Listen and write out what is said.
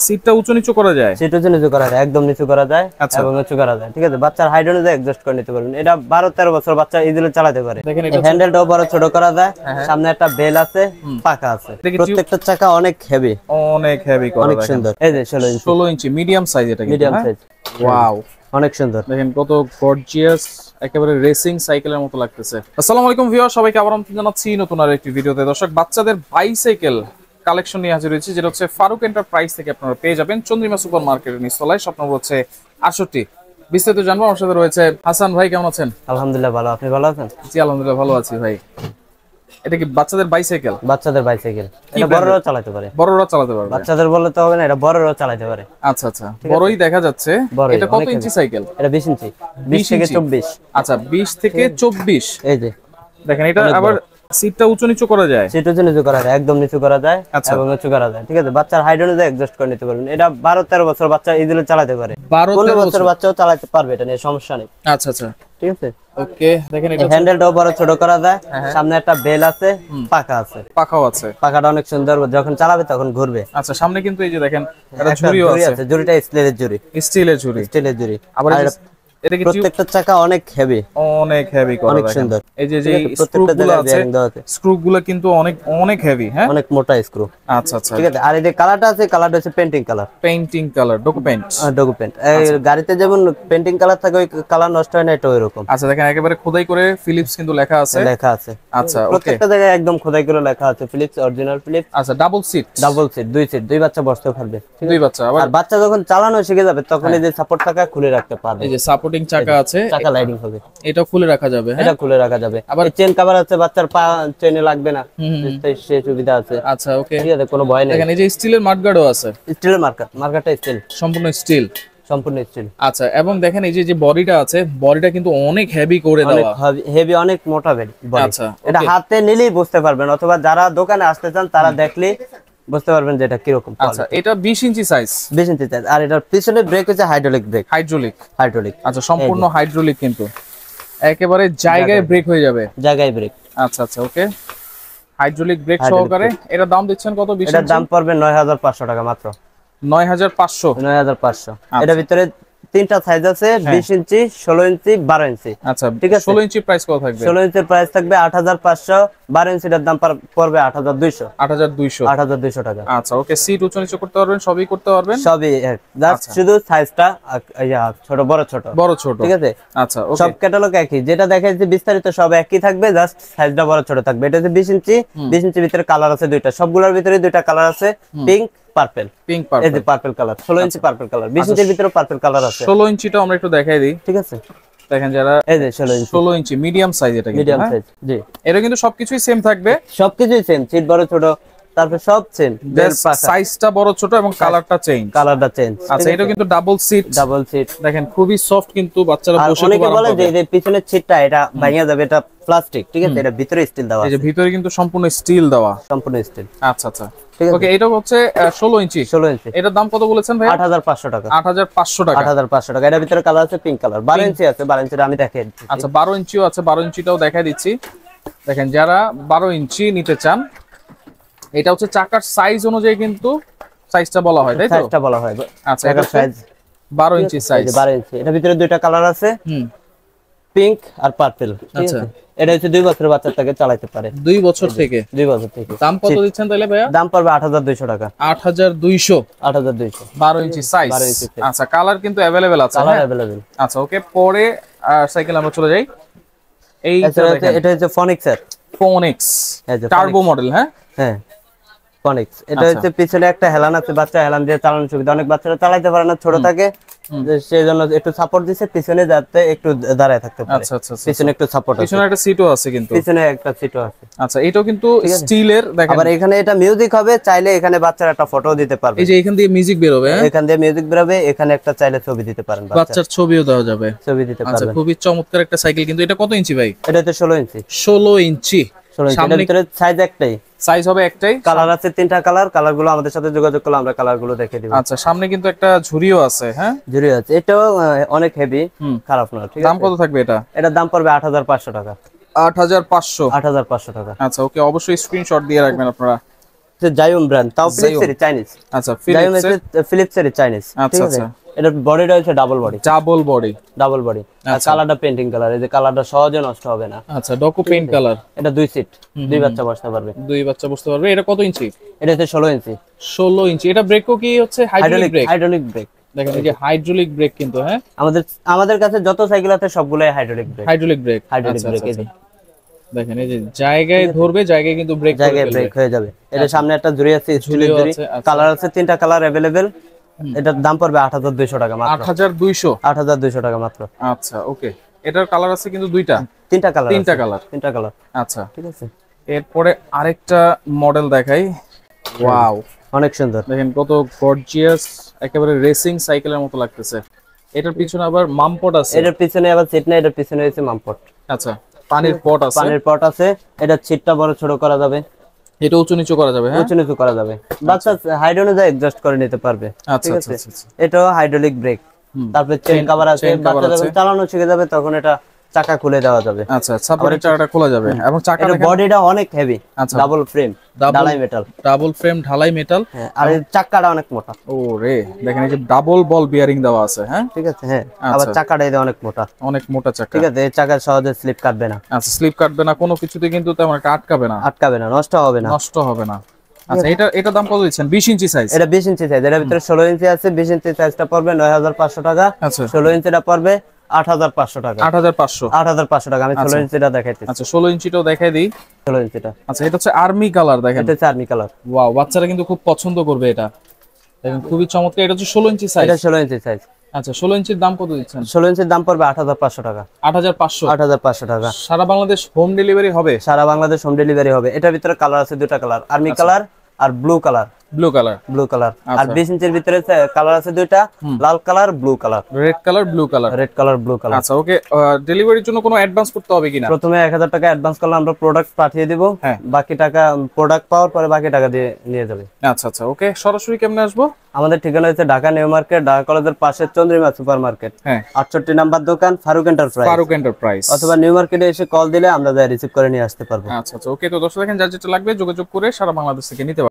সিটটা উঁচু নিচু করা যায়, সিট উঁচু নিচু করা যায়, একদম নিচু করা যায় এবং উঁচু করা যায়। ঠিক আছে, বাচ্চার হাইট অনুযায়ী অ্যাডজাস্ট করে নিতে পারবেন। এটা 12-13 বছর বাচ্চা ইজিলি চালাতে পারে। হ্যান্ডেলটাও বড় ছোট করা যায়, সামনে একটা বেল আছে, পাকা আছে। প্রত্যেকটা চাকা অনেক হেভি, অনেক হেভি করা, অনেক সুন্দর। এই যে 16 ইঞ্চি মিডিয়াম সাইজ, এটা মিডিয়াম সাইজ। ওয়াও, অনেক সুন্দর। দেখেন কত গর্জিয়াস, একেবারে রেসিং সাইকেলের মতো লাগতেছে। আসসালামু আলাইকুম ভিউয়ার, সবাইকে আবার আমন্ত্রণ জানাচ্ছি নতুন আর একটি ভিডিওতে। দর্শক, বাচ্চাদের বাইসাইকেল কালেকশন নিয়ে হাজির হয়েছে, যেটা হচ্ছে ফারুক এন্টারপ্রাইজ থেকে আপনারা পেয়ে যাবেন চন্দ্রিমা সুপার মার্কেটের নিচতলায়। শপ নম্বর হচ্ছে 68। বিস্তারিত জানবো, আমার সাথে রয়েছে হাসান ভাই। কেমন আছেন? আলহামদুলিল্লাহ ভালো, আপনি ভালো আছেন? জি আলহামদুলিল্লাহ ভালো আছি ভাই। এটা কি বাচ্চাদের বাইসাইকেল? বাচ্চাদের বাইসাইকেল, এটা বড়রাও চালাতে পারে। বড়রা চালাতে পারবে, বাচ্চাদের বললে তো হবে না, এটা বড়রাও চালাতে পারে। আচ্ছা আচ্ছা, বড়ই দেখা যাচ্ছে। এটা কত ইঞ্চি সাইকেল? এটা 20 ইঞ্চি, 20 থেকে 24। আচ্ছা, 20 থেকে 24। এই যে দেখেন, এটা আবার সিটটা উঁচু নিচু করা যায়, সিট উঁচু নিচু করা যায়, একদম নিচু করা যায় এবং উঁচু করা যায়। ঠিক আছে, বাচ্চার হাইট অনুযায়ী অ্যাডজাস্ট করে নিতে পারবেন। এটা 12-13 বছর বাচ্চা ইজিলি চালাতে পারে, 12-13 বছর বাচ্চাও চালাতে পারবে, এটা নিয়ে সমস্যা নেই। আচ্ছা আচ্ছা, ঠিক আছে। ওকে, দেখেন এটা হ্যান্ডেলটাও বড় ছোট করা যায়, সামনে একটা বেল আছে, পাকা আছে, পাখাও আছে। পাকাটা অনেক সুন্দর, যখন চালাবে তখন ঘুরবে। আচ্ছা, সামনে কিন্তু এই যে দেখেন একটা ঝুড়িও আছে, ঝুড়িটা স্টিলের ঝুড়ি, স্টিলের ঝুড়ি, স্টিলের ঝুড়ি। আবার এটা কি প্রত্যেকটা চাকা অনেক হেভি, অনেক হেভি করা, অনেক সুন্দর। এই যে স্ক্রুগুলো আছে, স্ক্রুগুলো কিন্তু অনেক অনেক হেভি, হ্যাঁ অনেক মোটা স্ক্রু। আচ্ছা আচ্ছা, ঠিক আছে। আর এই যে কালারটা আছে, কালারটা হচ্ছে painting colour, painting colour, duco paint, duco paint. গাড়িতে যেমন পেইন্টিং কালার থাকে, ওই কালার নষ্ট হয় না, এটা ওইরকম। আচ্ছা, দেখেন একেবারে খোদাই করে ফিলিপস কিন্তু লেখা আছে, লেখা আছে। আচ্ছা, প্রত্যেকটা জায়গায় একদম খোদাই করে লেখা আছে ফিলিপস, অরিজিনাল ফিলিপস। আচ্ছা, ডাবল সিট, ডাবল সিট, দুই সিট, দুই বাচ্চা বসতে পারবে, দুই বাচ্চা। আর বাচ্চা যখন চালানো শিখে যাবে তখন এই যে সাপোর্ট চাকা খুলে রাখতে পারবে, এই যে সাপোর্টিং চাকা আছে, চাকা লাইটিং হবে, এটা খুলে রাখা যাবে, এটা খুলে রাখা যাবে। আবার চেন কভার আছে, বাচ্চার পা চেনে লাগবে না, সেই সুবিধা আছে। আচ্ছা, ওকে, ঠিক আছে, কোনো ভয় নেই। দেখেন এই যে স্টিলের মাডগার্ডও আছে, স্টিলের মার্কারটা স্টিল, সম্পূর্ণ স্টিল, সম্পূর্ণ স্টিল। আচ্ছা, এবং দেখেন এই যে বডিটা আছে, বডিটা কিন্তু অনেক হেভি করে দেওয়া, হেভি, অনেক মোটা বডি। আচ্ছা, এটা হাতে নিলেই বুঝতে পারবেন, অথবা যারা দোকানে আসতে চান তারা দেখলে বুঝতে পারবেন যে এটা কিরকম। আচ্ছা, এটা 20 ইঞ্চি সাইজ, 20 ইঞ্চি সাইজ। আর এটার পিছনে ব্রেক হচ্ছে হাইড্রোলিক ব্রেক, হাইড্রোলিক। আচ্ছা, সম্পূর্ণ হাইড্রোলিক, কিন্তু একেবারে জায়গায় ব্রেক হয়ে যাবে, জায়গায় ব্রেক। আচ্ছা আচ্ছা, ওকে, হাইড্রোলিক ব্রেক সহকারে। এটার দাম দিচ্ছেন কত? 20 এটার দাম পড়বে 9500 টাকা মাত্র। 9500, 9500। এটার ভিতরে তিনটা সাইজ আছে, 20 ইঞ্চি, 16 ইঞ্চি, 12 ইঞ্চি। আচ্ছা, ঠিক আছে। 16 ইঞ্চি প্রাইস কত থাকবে? 16 ইঞ্চির প্রাইস থাকবে 8500, 12 ইঞ্চিটার দাম পড়বে 8200। 8200 টাকা। আচ্ছা, ওকে, সিট উঁচু নিচু করতে পারবেন, সবই করতে পারবেন, সবই জাস্ট শুধু সাইজটা ছোট বড় ছোট। ঠিক আছে। আচ্ছা, ওকে, সব ক্যাটালগ একই, যেটা দেখাইছি বিস্তারিত সব একই থাকবে, জাস্ট সাইজটা বড় ছোট থাকবে। এটা হচ্ছে 20 ইঞ্চি, 20 ইঞ্চির ভিতরে কালার আছে দুইটা, সবগুলোর ভিতরে দুইটা কালার আছে, পিঙ্ক পার্পল। এই যে পার্পল কালার, 16 ইঞ্চি পার্পল কালার, 20 ইঞ্চির ভিতরে পার্পল কালার আছে। 16 ইঞ্চিটা আমরা একটু দেখাই দিই। ঠিক আছে, দেখেন যারা, এই যে 16 ইঞ্চি মিডিয়াম সাইজ, এটা মিডিয়াম সাইজ। জি, এটা কিন্তু সবকিছুই সেম থাকবে, সবকিছুই সেম, সিট বড় ছোট, তারপর সব সেম, সাইজটা বড় ছোট এবং কালারটা চেঞ্জ। আচ্ছা, এটা কিন্তু ডাবল সিট, দেখেন খুবই সফট, কিন্তু বাচ্চারা বসে অনেকে বলে যে এই পিছনের সিটটা এটা ভাঙিয়া যাবে, এটা প্লাস্টিক। ঠিক আছে, এটা ভিতরে স্টিল দেওয়া আছে, এই যে ভিতরে কিন্তু সম্পূর্ণ স্টিল দেওয়া, সম্পূর্ণ স্টিল। আচ্ছা আচ্ছা, ওকে, এটা হচ্ছে 16 ইঞ্চি। এটার দাম কত বলেছেন ভাই? 8500 টাকা। 8500 টাকা, 8500 টাকা। এটার ভিতরে কালার আছে পিঙ্ক কালার, 12 ইঞ্চি আছে, 12 ইঞ্চিটা আমি দেখাই দিচ্ছি। আচ্ছা, 12 ইঞ্চিও আছে, 12 ইঞ্চিটাও দেখাই দিচ্ছি। দেখেন যারা 12 ইঞ্চি নিতে চান, এটা হচ্ছে চাকার সাইজ অনুযায়ী কিন্তু সাইজটা বলা হয়, তাই তো? সাইজটা বলা হয়। আচ্ছা, এটা সাইজ 12 ইঞ্চি সাইজ, 12 ইঞ্চি। এটার ভিতরে দুইটা কালার আছে, পিঙ্ক আর পার্পল। আচ্ছা, এটা হচ্ছে 2 বছরের বাচ্চাটাকে চালাতে পারে, 2 বছর থেকে। 2 বছর থেকে। দাম কত দিচ্ছেন তাহলে ভাইয়া? দাম পড়বে 8200 টাকা। 8200, 12 ইঞ্চি সাইজ। আচ্ছা, কালার কিন্তু अवेलेबल আছে, কালার अवेलेबल। আচ্ছা, ওকে, পরে সাইকেল আমরা চলে যাই। এটা হচ্ছে ফোনিক্স টার্বো মডেল, হ্যাঁ হ্যাঁ, ফোনিক্স। এটা হচ্ছে পিছনে একটা হেলান আছে, বাচ্চা হেলান দিয়ে চালানোর সুবিধা। অনেক বাচ্চারা চালাতে পারে না, ছোট থাকে, সেই জন্য একটু সাপোর্ট দিছে পিছনে, যাতে একটু দাঁড়ায় থাকতে পারে। আচ্ছা আচ্ছা, পিছনে একটু সাপোর্ট আছে, পিছনে একটা সিটও আছে, কিন্তু পিছনে একটা সিটও আছে। আচ্ছা, এটাও কিন্তু স্টিলের। দেখেন আবার এখানে এটা মিউজিক হবে, চাইলে এখানে বাচ্চারা একটা ফটো দিতে পারবে, এই যে এখান দিয়ে মিউজিক বের হবে, এখান দিয়ে মিউজিক বের হবে, এখানে একটা চাইলে ছবি দিতে পারেন, বাচ্চার ছবিও দেওয়া যাবে, ছবি দিতে পারবেন। আচ্ছা, খুবই চমৎকার একটা সাইকেল। কিন্তু এটা কত ইঞ্চি ভাই? এটা হচ্ছে 16 ইঞ্চি। 16 ইঞ্চি, এর ভিতরে সাইজ একটাই, সাইজ হবে একটাই, কালার আছে তিনটা কালার। কালারগুলো আমাদের সাথে যোগাযোগ করলে আমরা কালারগুলো দেখিয়ে দিব। আচ্ছা, সামনে কিন্তু একটা ঝুড়িও আছে, হ্যাঁ ঝুড়ি আছে, এটাও অনেক হেভি, খারাপ না। ঠিক আছে, দাম কত থাকবে এটা? এটার দাম পড়বে 8500 টাকা। 8500 8500 টাকা। আচ্ছা, ওকে, অবশ্যই স্ক্রিনশট দিয়ে রাখবেন আপনারা। জায়ুম ব্র্যান্ড, তাও ফিলিপস এর চাইনিজ। আচ্ছা, জায়ুম হচ্ছে ফিলিপস এর চাইনিজ। ঠিক আছে, এটা বডিটা হচ্ছে ডাবল বডি। ডাবল বডি আর কালারটা পেইন্টিং কালার, এই যে কালারটা সহজে নষ্ট হবে না। আচ্ছা, ডকু পেইন্ট কালার। এটা 2 সিট, 2 বাচ্চা বসতে পারবে। 2 বাচ্চা বসতে পারবে। এটা কত ইঞ্চি? এটা হচ্ছে 16 ইঞ্চি। 16 ইঞ্চি। এটা ব্রেকও কি হচ্ছে হাইড্রোলিক ব্রেক? Hydraulic break. দেখেন এই যে হাইড্রোলিক ব্রেক কিন্তু, হ্যাঁ আমাদের কাছে যত সাইকেল আছে সবগুলাই hydraulic break. Hydraulic break. Hydraulic break. এই যে দেখেন, এই যে জায়গায় ধরবে, জায়গায় কিন্তু ব্রেক করে জায়গায় ব্রেক হয়ে যাবে। এটা সামনে একটা জুড়ি আছে, স্টিলের জুড়ি। কালার আছে 3টা কালার अवेलेबल। এটার দাম পড়বে 8200 টাকা মাত্র। 8200 টাকা মাত্র। আচ্ছা, ওকে। এটার কালার আছে কিন্তু 2টা, 3টা কালার। 3টা কালার। আচ্ছা, ঠিক আছে। এরপরে আরেকটা মডেল দেখাই। ওয়াও, অনেক সুন্দর। দেখেন কত গর্জিয়াস, একেবারে রেসিং সাইকেলের মতো লাগতেছে। এটার পিছনে আবার মামপট আছে। এটার পিছনে আবার সিট না, এটার পিছনে হচ্ছে মামপট। আচ্ছা, পানির পট আছে। পানির পট আছে। এটা সিটটা বড় ছোট করা যাবে। এটা উঁচু নিচু করা যাবে। হ্যাঁ, উঁচু নিচু করা যাবে। বাচ্চা হাইট অনুযায়ী অ্যাডজাস্ট করে নিতে পারবে। ঠিক আছে। এটাও হাইড্রোলিক ব্রেক। তারপর চেইন কভার আছে। বাচ্চা যখন চালানো শিখে যাবে তখন এটা চাকা খুলে দেওয়া যাবে। আচ্ছা, সাপোর্টের চাকাটা খোলা যাবে এবং চাকাটা বডিটা অনেক হেভি। ডাবল ফ্রেম ঢালাই মেটাল। ডাবল ফ্রেম ঢালাই মেটাল। আর চাকাটা অনেক মোটা। ও রে, দেখেন এই যে ডাবল বল বিয়ারিং দেওয়া আছে। হ্যাঁ, ঠিক আছে। হ্যাঁ, আবার চাকাটা এটা অনেক মোটা। অনেক মোটা চাকা। ঠিক আছে, এই চাকা সহজে স্লিপ কাটবে না। আচ্ছা, স্লিপ কাটবে না, কোনো কিছুতে কিন্তু তেমন একটা আটকাবে না, নষ্ট হবে না। আচ্ছা, এটা দাম কত দিচ্ছেন? 20 ইঞ্চি সাইজ। এটা 20 ইঞ্চি সাইজ। এর ভিতরে 16 ইঞ্চি আছে। 20 ইঞ্চি সাইজটা পড়বে 9500 টাকা। আচ্ছা, 16 ইঞ্চিটা পড়বে 8500 টাকা। 8500 টাকা। আমি 16 ইঞ্চিটা দেখাইতেছি। আচ্ছা, 16 ইঞ্চিটাও দেখাই দিই। 16 ইঞ্চিটা। আচ্ছা, এটা হচ্ছে আর্মি কালার। দেখেন, এটা হচ্ছে আর্মি কালার। ওয়াও, বাচ্চারা কিন্তু খুব পছন্দ করবে এটা। দেখেন, খুবই চমৎকার। এটা হচ্ছে 16 ইঞ্চি সাইজ। এটা 16 ইঞ্চি সাইজ। আচ্ছা, 16 ইঞ্চির দাম কত দিচ্ছেন? 16 ইঞ্চির দাম পড়বে 8500 টাকা। 8500 টাকা। সারা বাংলাদেশ হোম ডেলিভারি হবে? সারা বাংলাদেশ হোম ডেলিভারি হবে। এটার ভিতরে কালার আছে 2টা কালার, আর্মি কালার আর ব্লু কালার। আর 20 ইঞ্চির ভিতরে কালার আছে 2টা, লাল colour, blue colour. Red colour, blue colour. আচ্ছা, ওকে। ডেলিভারির জন্য কোনো অ্যাডভান্স করতে হবে কিনা? প্রথমে 1000 টাকা অ্যাডভান্স করলে আমরা প্রোডাক্ট পাঠিয়ে দিব। বাকি টাকা প্রোডাক্ট পাওয়ার পরে বাকি টাকা দিয়ে নিয়ে যাবে। আচ্ছা, ওকে। সরাসরি কেমনে আসবো? আমাদের ঠিকানা হচ্ছে ঢাকা নিউ মার্কেট, ঢাকা কলেজের পাশে চন্দ্রিমা সুপার মার্কেট। 68 নাম্বার দোকান, ফারুক এন্টারপ্রাইজ। অথবা নিউ মার্কেটে এসে কল দিলে আমরা রিসিভ করে নিয়ে আসতে পারবো। আচ্ছা, ওকে। তো দর্শক দেখেন, যার যেটা লাগবে যোগাযোগ করে সারা বাংলাদেশ থেকে নিতে পারবেন।